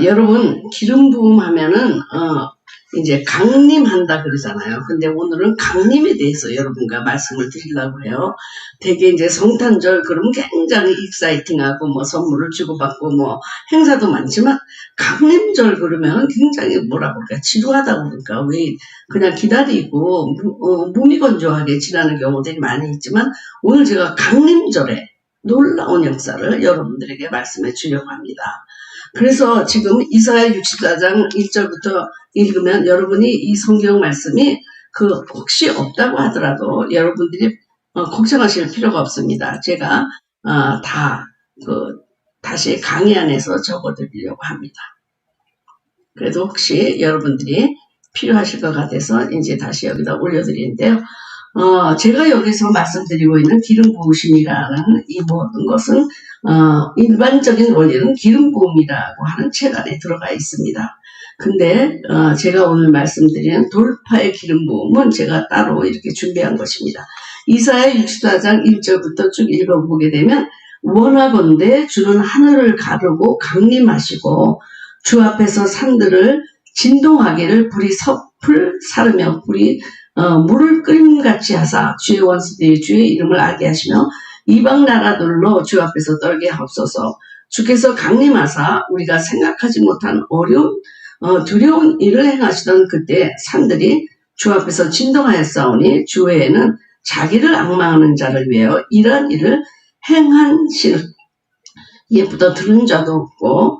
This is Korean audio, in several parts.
여러분, 기름 부음 하면은, 이제 강림한다 그러잖아요. 근데 오늘은 강림에 대해서 여러분과 말씀을 드리려고 해요. 되게 이제 성탄절 그러면 굉장히 익사이팅하고 뭐 선물을 주고받고 뭐 행사도 많지만 강림절 그러면 굉장히 뭐라 그럴까 지루하다 그럴까 왜 그냥 기다리고 무미건조하게 지나는 경우들이 많이 있지만 오늘 제가 강림절에 놀라운 역사를 여러분들에게 말씀해 주려고 합니다. 그래서 지금 이사야 64장 1절부터 읽으면 여러분이 이 성경 말씀이 혹시 없다고 하더라도 여러분들이 걱정하실 필요가 없습니다. 제가 다시 강의 안에서 적어드리려고 합니다. 그래도 혹시 여러분들이 필요하실 것 같아서 이제 다시 여기다 올려드리는데요. 제가 여기서 말씀드리고 있는 기름 부으심이라는 이 모든 것은 일반적인 원리는 기름 부음이라고 하는 책 안에 들어가 있습니다. 근데 제가 오늘 말씀드리는 돌파의 기름 부음은 제가 따로 이렇게 준비한 것입니다. 이사야 64장 1절부터 쭉 읽어보게 되면 원하건대 주는 하늘을 가르고 강림하시고 주 앞에서 산들을 진동하기를 불이 섭을 사르며 불이 물을 끓임같이 하사 주의 원수들이 주의 이름을 알게 하시며 이방 나라들로 주 앞에서 떨게 하옵소서. 주께서 강림하사 우리가 생각하지 못한 두려운 일을 행하시던 그때 산들이 주 앞에서 진동하였사오니 주 외에는 자기를 앙망하는 자를 위하여 이러한 일을 행한실 예부터 들은 자도 없고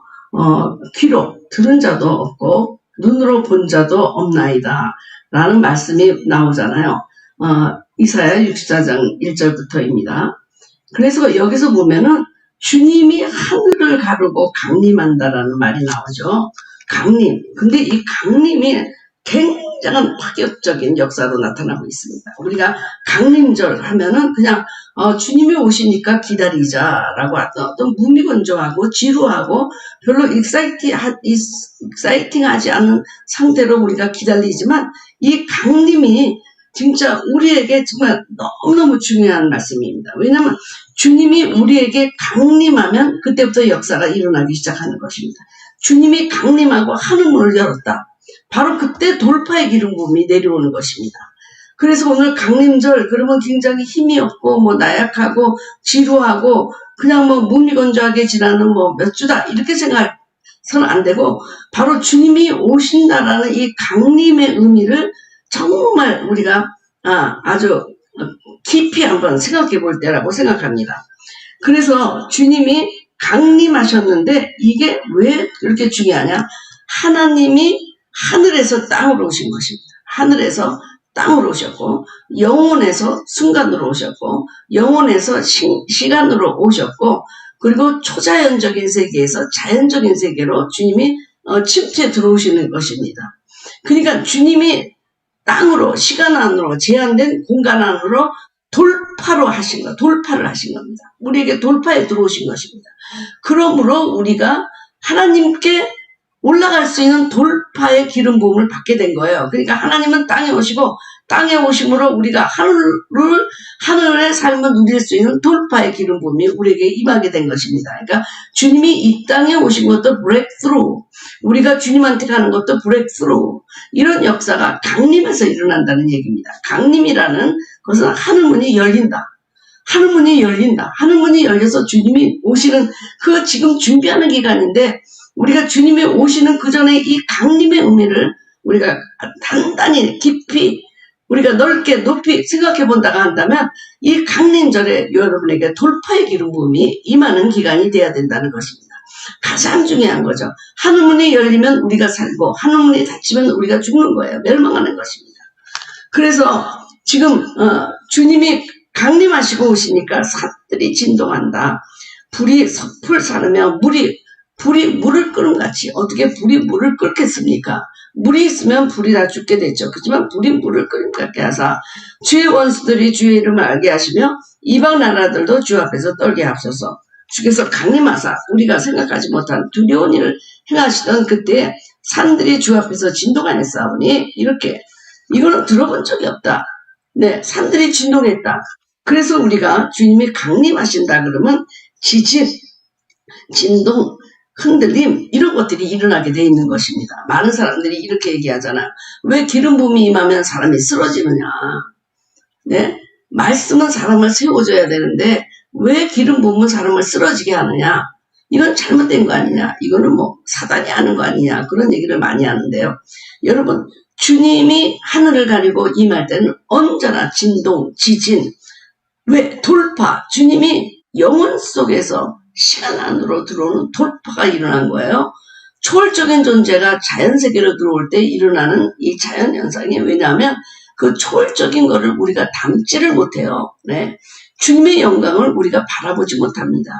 귀로 들은 자도 없고 눈으로 본 자도 없나이다 라는 말씀이 나오잖아요. 이사야 64장 1절부터입니다. 그래서 여기서 보면은 주님이 하늘을 가르고 강림한다라는 말이 나오죠. 강림. 근데 이 강림이 굉장한 파격적인 역사로 나타나고 있습니다. 우리가 강림절 하면은 그냥 주님이 오시니까 기다리자라고 어떤 무미건조하고 지루하고 별로 익사이팅하지 않은 상태로 우리가 기다리지만 이 강림이 진짜 우리에게 정말 너무너무 중요한 말씀입니다. 왜냐하면 주님이 우리에게 강림하면 그때부터 역사가 일어나기 시작하는 것입니다. 주님이 강림하고 하늘문을 열었다. 바로 그때 돌파의 기름 부음이 내려오는 것입니다. 그래서 오늘 강림절 그러면 굉장히 힘이 없고 뭐 나약하고 지루하고 그냥 뭐 무미건조하게 지나는 뭐 몇 주다 이렇게 생각해서는 안 되고 바로 주님이 오신다라는 이 강림의 의미를 정말 우리가 아주 깊이 한번 생각해 볼 때라고 생각합니다. 그래서 주님이 강림하셨는데 이게 왜 그렇게 중요하냐? 하나님이 하늘에서 땅으로 오신 것입니다. 하늘에서 땅으로 오셨고 영혼에서 순간으로 오셨고 영혼에서 시간으로 오셨고 그리고 초자연적인 세계에서 자연적인 세계로 주님이 침투해 들어오시는 것입니다. 그러니까 주님이 땅으로 시간 안으로 제한된 공간 안으로 돌파를 하신 겁니다. 우리에게 돌파에 들어오신 것입니다. 그러므로 우리가 하나님께 올라갈 수 있는 돌파의 기름 부음을 받게 된 거예요. 그러니까 하나님은 땅에 오시고 땅에 오심으로 우리가 하늘의 삶을 누릴 수 있는 돌파의 기름 부음이 우리에게 임하게 된 것입니다. 그러니까 주님이 이 땅에 오신 것도 브레이크스루, 우리가 주님한테 가는 것도 브레이크스루, 이런 역사가 강림에서 일어난다는 얘기입니다. 강림이라는 것은 하늘문이 열린다. 하늘문이 열려서 주님이 오시는 지금 준비하는 기간인데 우리가 주님이 오시는 그 전에 이 강림의 의미를 우리가 단단히 깊이 우리가 넓게 높이 생각해 본다고 한다면 이 강림절에 여러분에게 돌파의 기름 부음이 임하는 기간이 돼야 된다는 것입니다. 가장 중요한 거죠. 하늘문이 열리면 우리가 살고 하늘문이 닫히면 우리가 죽는 거예요. 멸망하는 것입니다. 그래서 지금 주님이 강림하시고 오시니까 산들이 진동한다. 불이 섭을 사르며 불이 물을 끓음같이 어떻게 불이 물을 끓겠습니까? 물이 있으면 불이 다 죽게 되죠. 그렇지만 불이 물을 끓음같게 하사 주의 원수들이 주의 이름을 알게 하시며 이방 나라들도 주 앞에서 떨게 하소서. 주께서 강림하사 우리가 생각하지 못한 두려운 일을 행하시던 그때 산들이 주 앞에서 진동하여 싸우니 이거는 들어본 적이 없다. 네, 산들이 진동했다. 그래서 우리가 주님이 강림하신다 그러면 지진, 진동, 흔들림 이런 것들이 일어나게 돼 있는 것입니다. 많은 사람들이 이렇게 얘기하잖아요. 왜 기름 부음이 임하면 사람이 쓰러지느냐. 네? 말씀은 사람을 세워줘야 되는데 왜 기름 부음은 사람을 쓰러지게 하느냐. 이건 잘못된 거 아니냐. 이거는 뭐 사단이 하는 거 아니냐. 그런 얘기를 많이 하는데요. 여러분 주님이 하늘을 가리고 임할 때는 언제나 진동, 지진, 왜 돌파, 주님이 영혼 속에서 시간 안으로 들어오는 돌파가 일어난 거예요. 초월적인 존재가 자연세계로 들어올 때 일어나는 이 자연현상이 왜냐하면 그 초월적인 거를 우리가 담지를 못해요. 네. 주님의 영광을 우리가 바라보지 못합니다.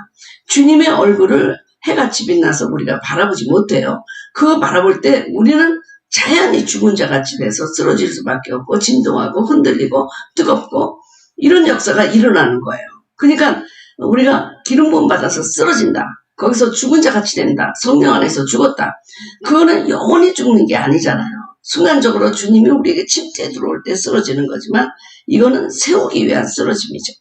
주님의 얼굴을 해같이 빛나서 우리가 바라보지 못해요. 그거 바라볼 때 우리는 자연히 죽은 자 같이 돼서 쓰러질 수밖에 없고 진동하고 흔들리고 뜨겁고 이런 역사가 일어나는 거예요. 그러니까 우리가 기름 부음 받아서 쓰러진다. 거기서 죽은 자 같이 된다. 성령 안에서 죽었다. 그거는 영원히 죽는 게 아니잖아요. 순간적으로 주님이 우리에게 침대에 들어올 때 쓰러지는 거지만 이거는 세우기 위한 쓰러짐이죠.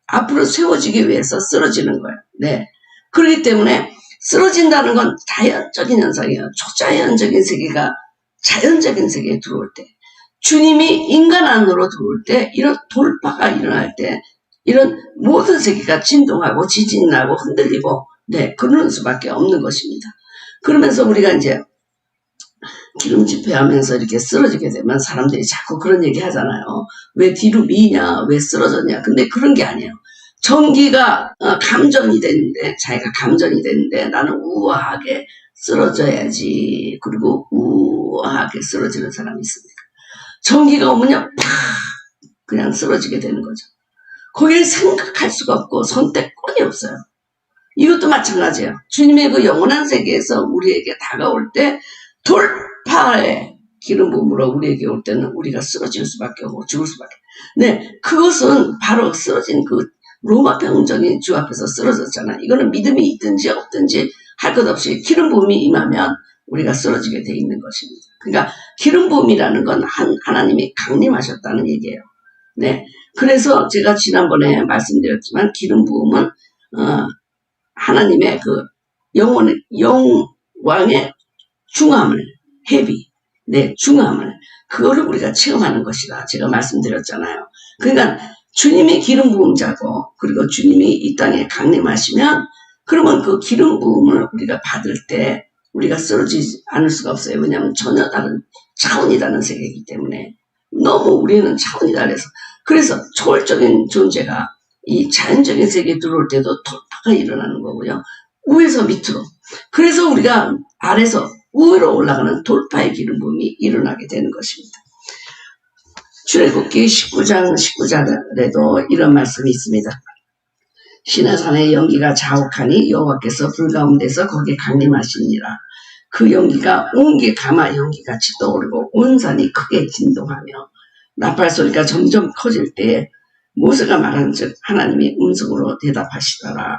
앞으로 세워지기 위해서 쓰러지는 거예요. 네. 그렇기 때문에 쓰러진다는 건 자연적인 현상이에요. 초자연적인 세계가 자연적인 세계에 들어올 때 주님이 인간 안으로 들어올 때 이런 돌파가 일어날 때 이런 모든 세계가 진동하고 지진이 나고 흔들리고 네 그러는 수밖에 없는 것입니다. 그러면서 우리가 이제 기름 집회하면서 이렇게 쓰러지게 되면 사람들이 자꾸 그런 얘기 하잖아요. 왜 뒤로 미냐 왜 쓰러졌냐. 근데 그런 게 아니에요. 전기가 감전이 됐는데 자기가 감전이 됐는데 나는 우아하게 쓰러져야지. 그리고 우아하게 쓰러지는 사람이 있습니까? 전기가 오면요 팍 그냥 쓰러지게 되는 거죠. 거기에 생각할 수가 없고 선택권이 없어요. 이것도 마찬가지예요. 주님의 그 영원한 세계에서 우리에게 다가올 때 돌파의 기름 부음으로 우리에게 올 때는 우리가 쓰러질 수밖에 없고 죽을 수밖에. 네, 그것은 바로 쓰러진 그 로마 병정이 주 앞에서 쓰러졌잖아요. 이거는 믿음이 있든지 없든지 할 것 없이 기름 부음이 임하면 우리가 쓰러지게 돼 있는 것입니다. 그러니까 기름 부음이라는 건 하나님이 강림하셨다는 얘기예요. 네, 그래서 제가 지난번에 말씀드렸지만 기름 부음은 하나님의 그 영왕의 중함을 헤비, 네, 중함을 그거를 우리가 체험하는 것이다. 제가 말씀드렸잖아요. 그러니까 주님이 기름 부음자고 그리고 주님이 이 땅에 강림하시면 그러면 그 기름 부음을 우리가 받을 때 우리가 쓰러지지 않을 수가 없어요. 왜냐하면 전혀 다른 차원이 다른 세계이기 때문에 너무 우리는 차원이 다르서 그래서 초월적인 존재가 이 자연적인 세계에 들어올 때도 돌파가 일어나는 거고요. 위에서 밑으로. 그래서 우리가 아래서 위로 올라가는 돌파의 기름 부음이 일어나게 되는 것입니다. 출애굽기 19장에도 이런 말씀이 있습니다. 시내산의 연기가 자욱하니 여호와께서 불 가운데서 거기에 강림하시니라. 그 연기가 온기 가마 연기같이 떠오르고 온 산이 크게 진동하며 나팔 소리가 점점 커질 때에 모세가 말한 즉 하나님이 음성으로 대답하시더라.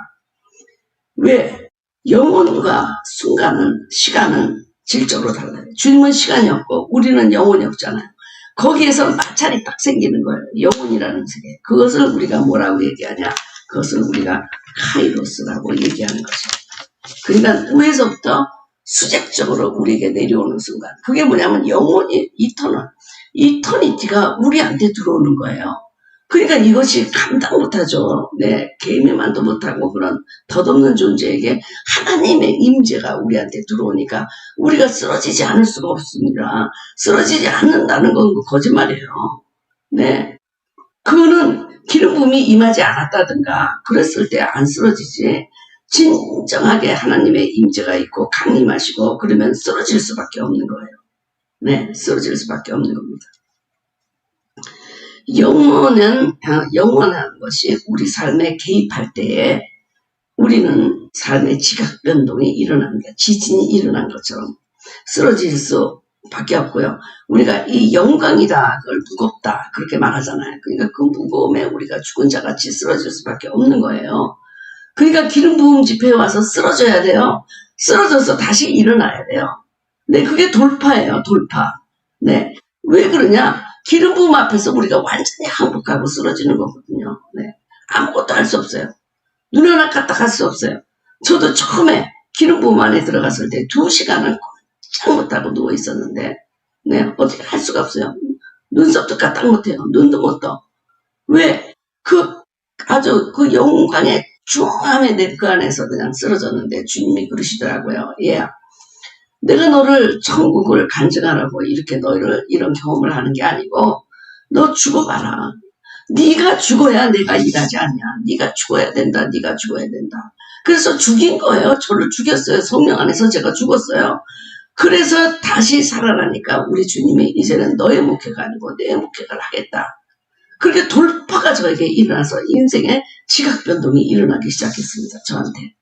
왜? 영혼과 순간은 시간은 질적으로 달라요. 주님은 시간이 없고 우리는 영혼이 없잖아요. 거기에서 마찰이 딱 생기는 거예요. 영혼이라는 세계. 그것을 우리가 뭐라고 얘기하냐? 그것을 우리가 카이로스라고 얘기하는 것입니다. 그러니까 위에서부터 수직적으로 우리에게 내려오는 순간. 그게 뭐냐면 영혼이 이터니티가 우리한테 들어오는 거예요. 그러니까 이것이 감당 못하죠. 네, 개미만도 못하고 그런 덧없는 존재에게 하나님의 임재가 우리한테 들어오니까 우리가 쓰러지지 않을 수가 없습니다. 쓰러지지 않는다는 건 거짓말이에요. 네, 그거는 기름 부음이 임하지 않았다든가 그랬을 때 안 쓰러지지. 진정하게 하나님의 임재가 있고 강림하시고 그러면 쓰러질 수밖에 없는 거예요. 네, 쓰러질 수밖에 없는 겁니다. 영원한 것이 우리 삶에 개입할 때에 우리는 삶의 지각 변동이 일어나는 게 지진이 일어난 것처럼 쓰러질 수밖에 없고요. 우리가 이 영광이다, 그걸 무겁다 그렇게 말하잖아요. 그러니까 그 무거움에 우리가 죽은 자같이 쓰러질 수밖에 없는 거예요. 그러니까 기름 부음 집회에 와서 쓰러져야 돼요. 쓰러져서 다시 일어나야 돼요. 네, 그게 돌파예요. 돌파. 네, 왜 그러냐? 기름 부음 앞에서 우리가 완전히 항복하고 쓰러지는 거거든요. 네. 아무것도 할 수 없어요. 눈 하나 까딱 할 수 없어요. 저도 처음에 기름 부음 안에 들어갔을 때 2시간을 꼼짝 못하고 누워 있었는데, 네, 어떻게 할 수가 없어요. 눈썹도 까딱 못해요. 눈도 못 떠. 왜? 아주 그 영광의 중함에 내 그 안에서 그냥 쓰러졌는데 주님이 그러시더라고요. 얘야, 내가 너를 천국을 간증하라고 이렇게 너를 이런 경험을 하는 게 아니고 너 죽어봐라. 네가 죽어야 내가 일하지 않냐. 네가 죽어야 된다. 네가 죽어야 된다. 그래서 죽인 거예요. 저를 죽였어요. 성령 안에서 제가 죽었어요. 그래서 다시 살아나니까 우리 주님이 이제는 너의 목회가 아니고 내 목회를 하겠다. 그렇게 돌파가 저에게 일어나서 인생의 지각 변동이 일어나기 시작했습니다. 저한테.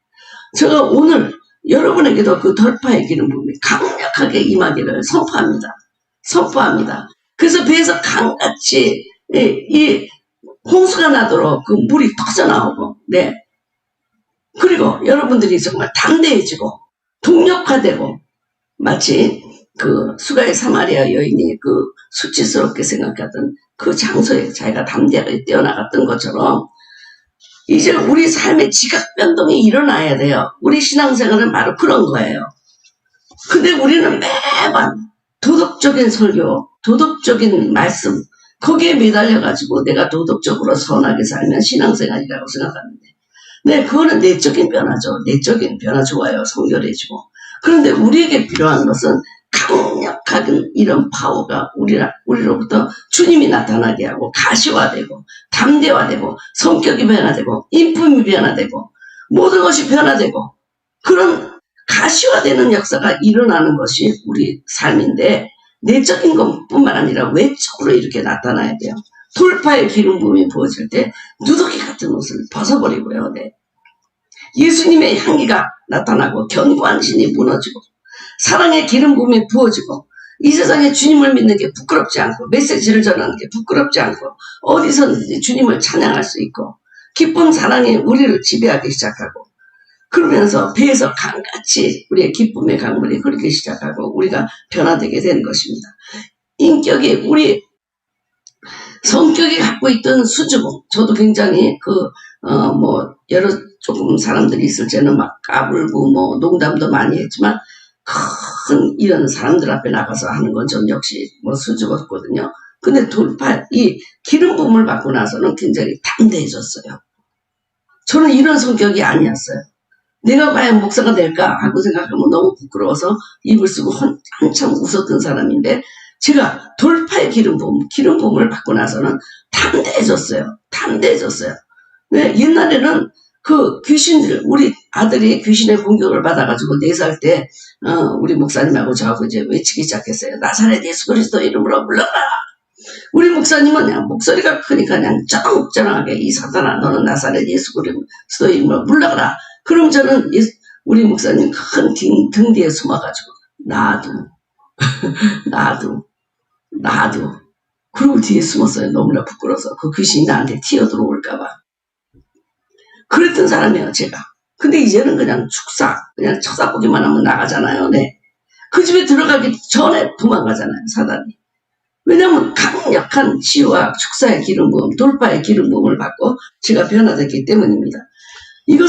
제가 오늘 여러분에게도 그 돌파의 기름 부음이 강력하게 임하기를 선포합니다. 선포합니다. 그래서 배에서 강같이 이 홍수가 나도록 그 물이 터져나오고, 네. 그리고 여러분들이 정말 담대해지고 동력화되고, 마치 그 수가의 사마리아 여인이 그 수치스럽게 생각하던 그 장소에 자기가 담대하게 뛰어나갔던 것처럼 이제 우리 삶의 지각 변동이 일어나야 돼요. 우리 신앙생활은 바로 그런 거예요. 근데 우리는 매번 도덕적인 설교, 도덕적인 말씀, 거기에 매달려가지고 내가 도덕적으로 선하게 살면 신앙생활이라고 생각하는데, 네, 그거는 내적인 변화죠. 내적인 변화 좋아요. 성결해지고. 그런데 우리에게 필요한 것은 강력한 이런 파워가 우리로부터 주님이 나타나게 하고 가시화되고 담대화되고 성격이 변화되고 인품이 변화되고 모든 것이 변화되고 그런 가시화되는 역사가 일어나는 것이 우리 삶인데, 내적인 것뿐만 아니라 외적으로 이렇게 나타나야 돼요. 돌파의 기름 부음이 부어질 때 누더기 같은 옷을 벗어버리고요. 네. 예수님의 향기가 나타나고 견고한 신이 무너지고 사랑의 기름 부음이 부어지고 이 세상에 주님을 믿는 게 부끄럽지 않고 메시지를 전하는 게 부끄럽지 않고 어디서든지 주님을 찬양할 수 있고 기쁨 사랑이 우리를 지배하기 시작하고, 그러면서 배에서 강같이 우리의 기쁨의 강물이 흐르기 시작하고 우리가 변화되게 되는 것입니다. 인격이 우리 성격이 갖고 있던 수줍음, 저도 굉장히 여러 조금 사람들이 있을 때는 막 까불고 농담도 많이 했지만 큰 이런 사람들 앞에 나가서 하는 건 전 역시 수줍었거든요. 근데 이 기름 부음을 받고 나서는 굉장히 담대해졌어요. 저는 이런 성격이 아니었어요. 내가 과연 목사가 될까 하고 생각하면 너무 부끄러워서 입을 쓰고 한참 웃었던 사람인데, 제가 돌파의 기름 부음을 받고 나서는 담대해졌어요. 담대해졌어요. 왜? 옛날에는 그 귀신들, 우리 아들이 귀신의 공격을 받아가지고 4살 때, 우리 목사님하고 저하고 이제 외치기 시작했어요. 나사렛 예수 그리스도 이름으로 불러라! 우리 목사님은 그냥 목소리가 크니까 그냥 쩌렁쩌렁하게, 이 사탄아, 너는 나사렛 예수 그리스도 이름으로 불러라! 그럼 저는 우리 목사님 큰 등 뒤에 숨어가지고, 나도. 그리고 뒤에 숨었어요. 너무나 부끄러워서. 그 귀신이 나한테 튀어들어올까봐. 그랬던 사람이에요, 제가. 근데 이제는 그냥 그냥 쳐다보기만 하면 나가잖아요. 네. 그 집에 들어가기 전에 도망가잖아요, 사단이. 왜냐하면 강력한 치유와 축사의 기름 부음, 돌파의 기름 부음을 받고 제가 변화됐기 때문입니다. 이것은